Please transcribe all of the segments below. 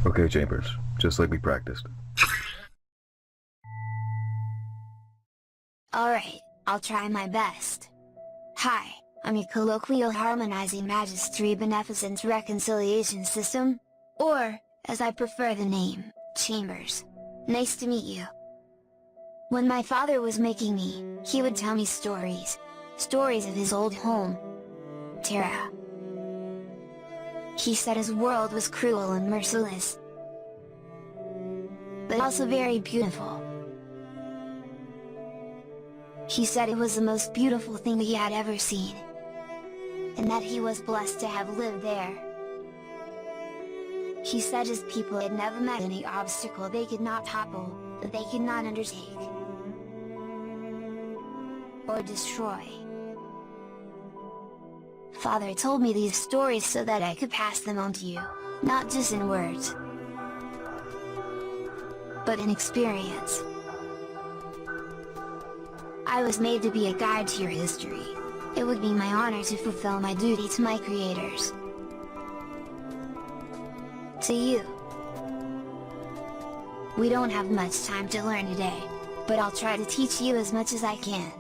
Okay, Chambers, just like we practiced. Alright, I'll try my best. Hi, I'm your colloquial harmonizing magistery beneficence reconciliation system, or, as I prefer the name, Chambers. Nice to meet you. When my father was making me, he would tell me stories. Stories of his old home, Terra. He said his world was cruel and merciless, but also very beautiful. He said it was the most beautiful thing he had ever seen, and that he was blessed to have lived there. He said his people had never met any obstacle they could not topple, that they could not undertake, or destroy. Father told me these stories so that I could pass them on to you, not just in words, but in experience. I was made to be a guide to your history. It would be my honor to fulfill my duty to my creators. To you. We don't have much time to learn today, but I'll try to teach you as much as I can.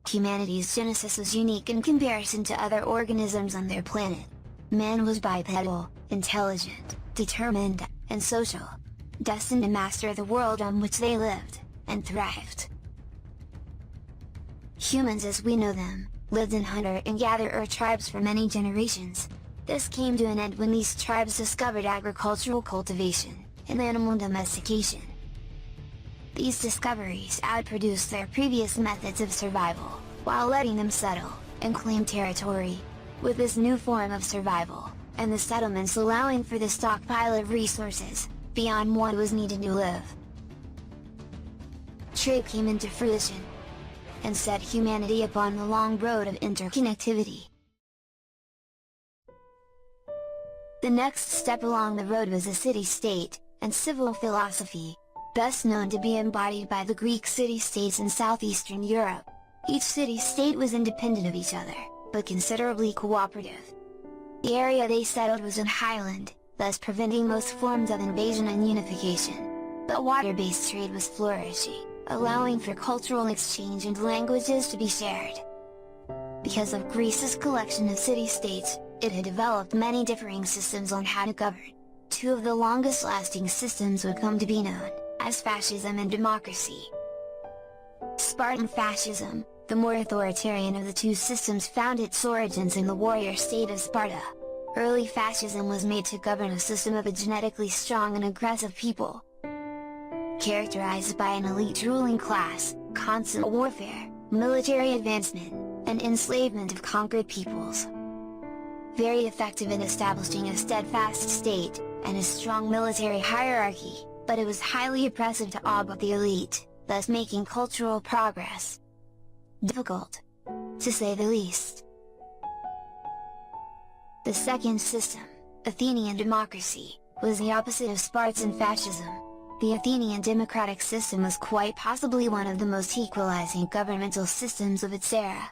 Humanity's genesis was unique in comparison to other organisms on their planet. Man was bipedal, intelligent, determined, and social, destined to master the world on which they lived, and thrived. Humans as we know them, lived in hunter-and-gatherer tribes for many generations. This came to an end when these tribes discovered agricultural cultivation, and animal domestication. These discoveries outproduced their previous methods of survival, while letting them settle, and claim territory. With this new form of survival, and the settlements allowing for the stockpile of resources, beyond what was needed to live, trade came into fruition, and set humanity upon the long road of interconnectivity. The next step along the road was a city-state, and civil philosophy, best known to be embodied by the Greek city-states in southeastern Europe. Each city-state was independent of each other, but considerably cooperative. The area they settled was in highland, thus preventing most forms of invasion and unification. But water-based trade was flourishing, allowing for cultural exchange and languages to be shared. Because of Greece's collection of city-states, it had developed many differing systems on how to govern. Two of the longest-lasting systems would come to be known as fascism and democracy. Spartan fascism, the more authoritarian of the two systems, found its origins in the warrior state of Sparta. Early fascism was made to govern a system of a genetically strong and aggressive people, characterized by an elite ruling class, constant warfare, military advancement, and enslavement of conquered peoples. Very effective in establishing a steadfast state, and a strong military hierarchy, but it was highly oppressive to all but the elite, thus making cultural progress difficult, to say the least. The second system, Athenian democracy, was the opposite of Spartan fascism. The Athenian democratic system was quite possibly one of the most equalizing governmental systems of its era.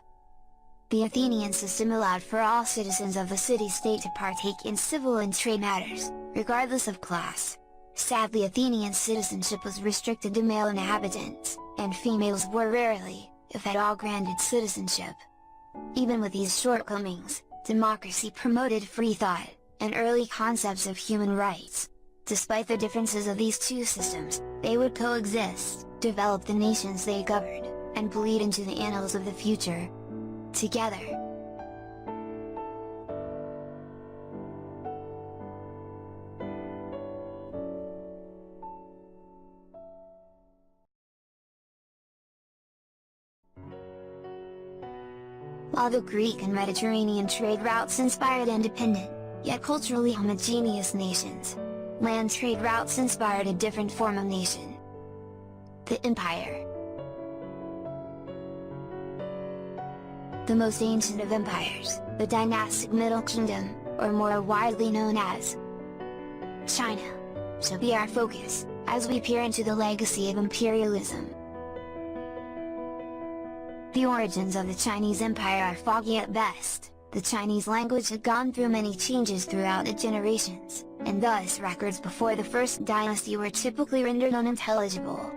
The Athenian system allowed for all citizens of the city-state to partake in civil and trade matters, regardless of class. Sadly, Athenian citizenship was restricted to male inhabitants, and females were rarely, if at all, granted citizenship. Even with these shortcomings, democracy promoted free thought, and early concepts of human rights. Despite the differences of these two systems, they would coexist, develop the nations they governed, and bleed into the annals of the future together. While the Greek and Mediterranean trade routes inspired independent, yet culturally homogeneous nations, land trade routes inspired a different form of nation: the empire. The most ancient of empires, the dynastic Middle Kingdom, or more widely known as China, shall be our focus, as we peer into the legacy of imperialism. The origins of the Chinese Empire are foggy at best. The Chinese language had gone through many changes throughout the generations, and thus records before the first dynasty were typically rendered unintelligible.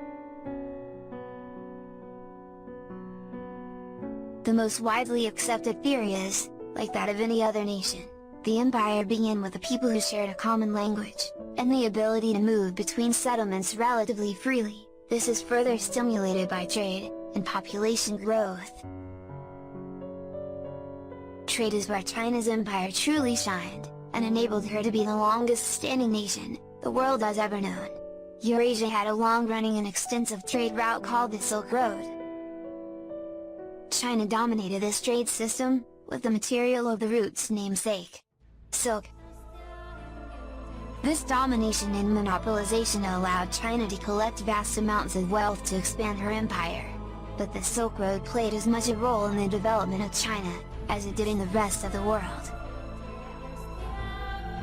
The most widely accepted theory is, like that of any other nation, the empire began with the people who shared a common language, and the ability to move between settlements relatively freely. This is further stimulated by trade, and population growth. Trade is where China's empire truly shined, and enabled her to be the longest-standing nation the world has ever known. Eurasia had a long-running and extensive trade route called the Silk Road. China dominated this trade system, with the material of the route's namesake, silk. This domination and monopolization allowed China to collect vast amounts of wealth to expand her empire. But the Silk Road played as much a role in the development of China, as it did in the rest of the world.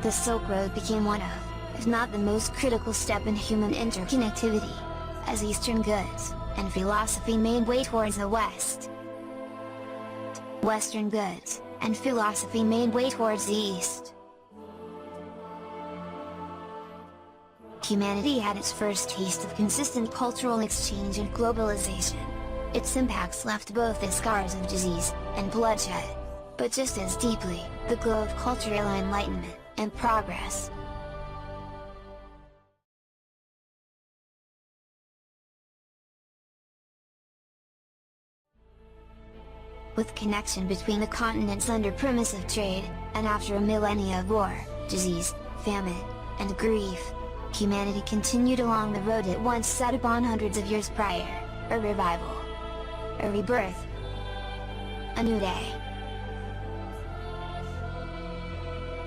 The Silk Road became one of, if not the most critical step in human interconnectivity, as Eastern goods and philosophy made way towards the West. Western goods and philosophy made way towards the East. Humanity had its first taste of consistent cultural exchange and globalization. Its impacts left both the scars of disease and bloodshed, but just as deeply, the glow of cultural enlightenment and progress. With connection between the continents under premise of trade, and after a millennia of war, disease, famine, and grief, humanity continued along the road it once set upon hundreds of years prior: a revival, a rebirth, a new day.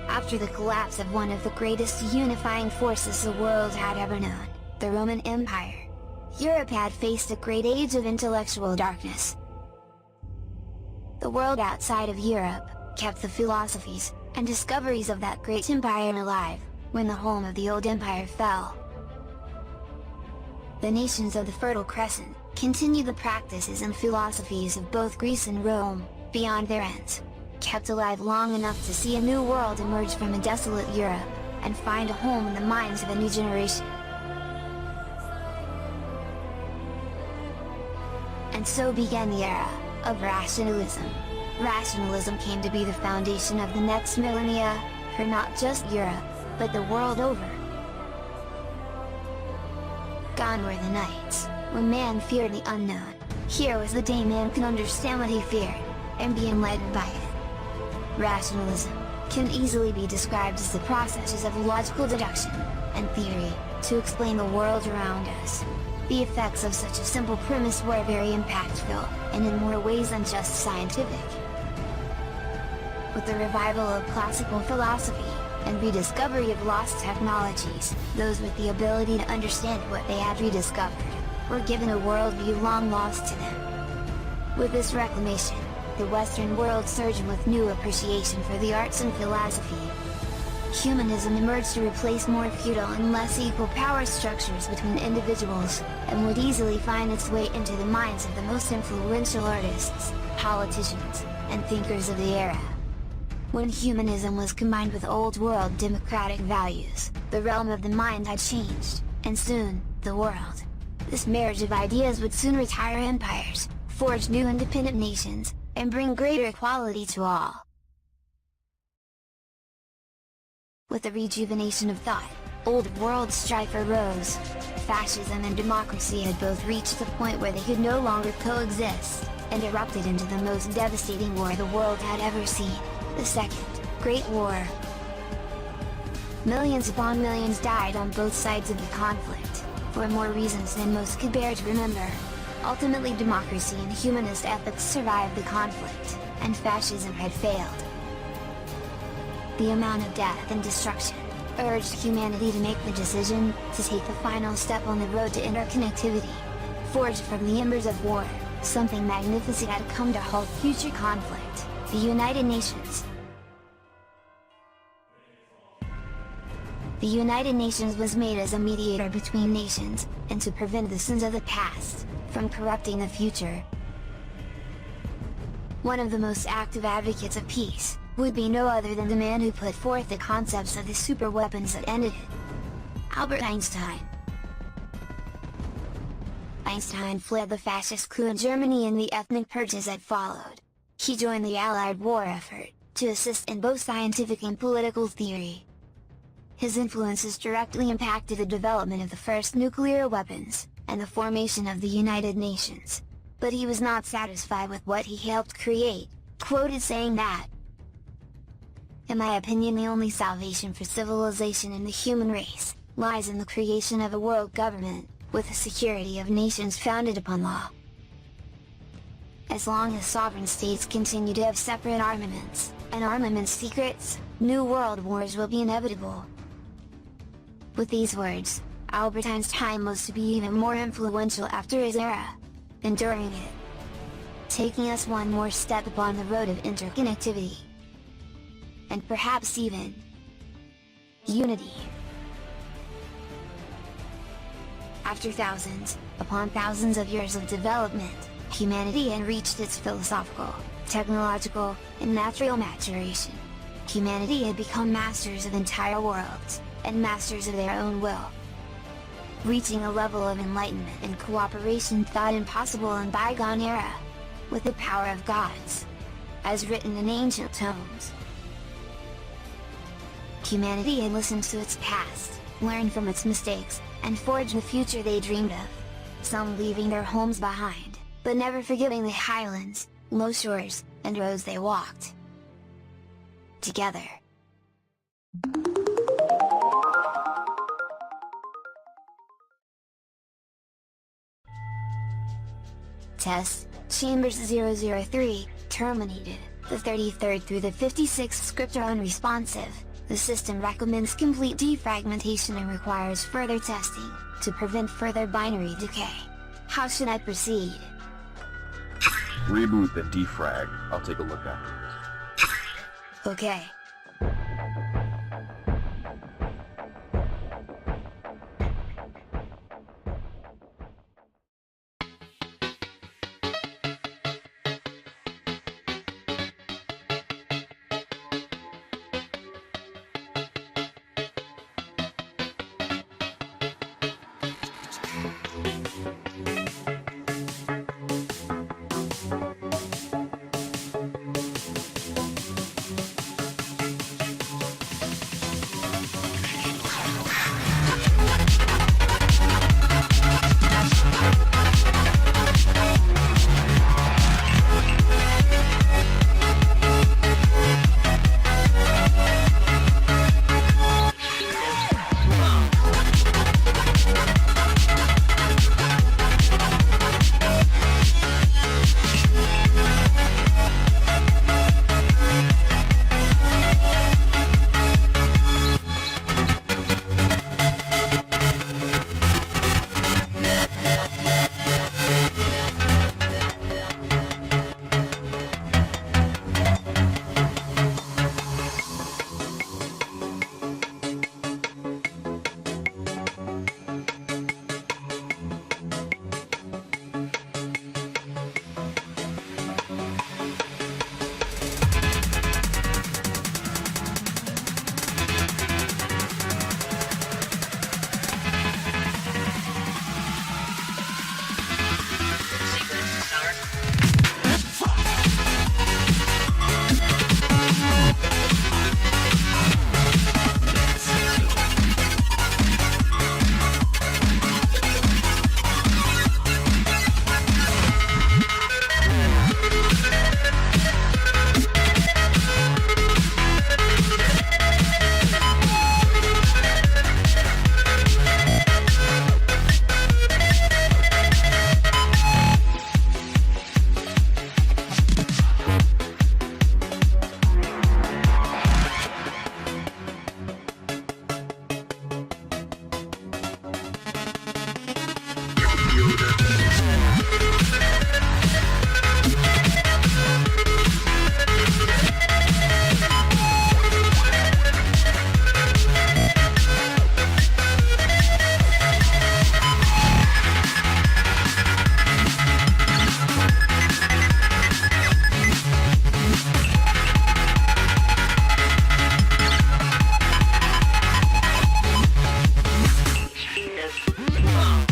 After the collapse of one of the greatest unifying forces the world had ever known, the Roman Empire, Europe had faced a great age of intellectual darkness. The world outside of Europe kept the philosophies and discoveries of that great empire alive, when the home of the old empire fell. The nations of the Fertile Crescent continued the practices and philosophies of both Greece and Rome, beyond their ends, kept alive long enough to see a new world emerge from a desolate Europe, and find a home in the minds of a new generation. And so began the era of rationalism. Rationalism came to be the foundation of the next millennia, for not just Europe, but the world over. Gone were the nights when man feared the unknown. Here was the day man can understand what he feared, and be enlightened by it. Rationalism can easily be described as the processes of logical deduction and theory to explain the world around us. The effects of such a simple premise were very impactful, and in more ways than just scientific. With the revival of classical philosophy, and rediscovery of lost technologies, those with the ability to understand what they had rediscovered, were given a worldview long lost to them. With this reclamation, the Western world surged with new appreciation for the arts and philosophy. Humanism emerged to replace more feudal and less equal power structures between individuals, and would easily find its way into the minds of the most influential artists, politicians, and thinkers of the era. When humanism was combined with old-world democratic values, the realm of the mind had changed, and soon, the world. This marriage of ideas would soon retire empires, forge new independent nations, and bring greater equality to all. With the rejuvenation of thought, old-world strife arose. Fascism and democracy had both reached the point where they could no longer coexist, and erupted into the most devastating war the world had ever seen, the Second Great War. Millions upon millions died on both sides of the conflict, for more reasons than most could bear to remember. Ultimately, democracy and humanist ethics survived the conflict, and fascism had failed. The amount of death and destruction urged humanity to make the decision to take the final step on the road to interconnectivity. Forged from the embers of war, something magnificent had come to halt future conflict: the United Nations. The United Nations was made as a mediator between nations, and to prevent the sins of the past from corrupting the future. One of the most active advocates of peace, would be no other than the man who put forth the concepts of the super weapons that ended it. Albert Einstein. Einstein fled the fascist coup in Germany and the ethnic purges that followed. He joined the Allied war effort, to assist in both scientific and political theory. His influences directly impacted the development of the first nuclear weapons, and the formation of the United Nations. But he was not satisfied with what he helped create, quoted saying that, "In my opinion, the only salvation for civilization and the human race, lies in the creation of a world government, with the security of nations founded upon law. As long as sovereign states continue to have separate armaments, and armament secrets, new world wars will be inevitable." With these words, Albert Einstein was to be even more influential after his era, enduring it, taking us one more step upon the road of interconnectivity, and perhaps even unity. After thousands, upon thousands of years of development, humanity had reached its philosophical, technological, and natural maturation. Humanity had become masters of entire worlds, and masters of their own will, reaching a level of enlightenment and cooperation thought impossible in bygone era, with the power of gods, as written in ancient tomes. Humanity had listened to its past, learned from its mistakes, and forged the future they dreamed of, some leaving their homes behind, but never forgetting the highlands, low shores, and roads they walked together. Test, Chambers 003, terminated, the 33rd through the 56th script are unresponsive. The system recommends complete defragmentation and requires further testing, to prevent further binary decay. How should I proceed? Reboot then defrag. I'll take a look afterwards. Okay. Ugh.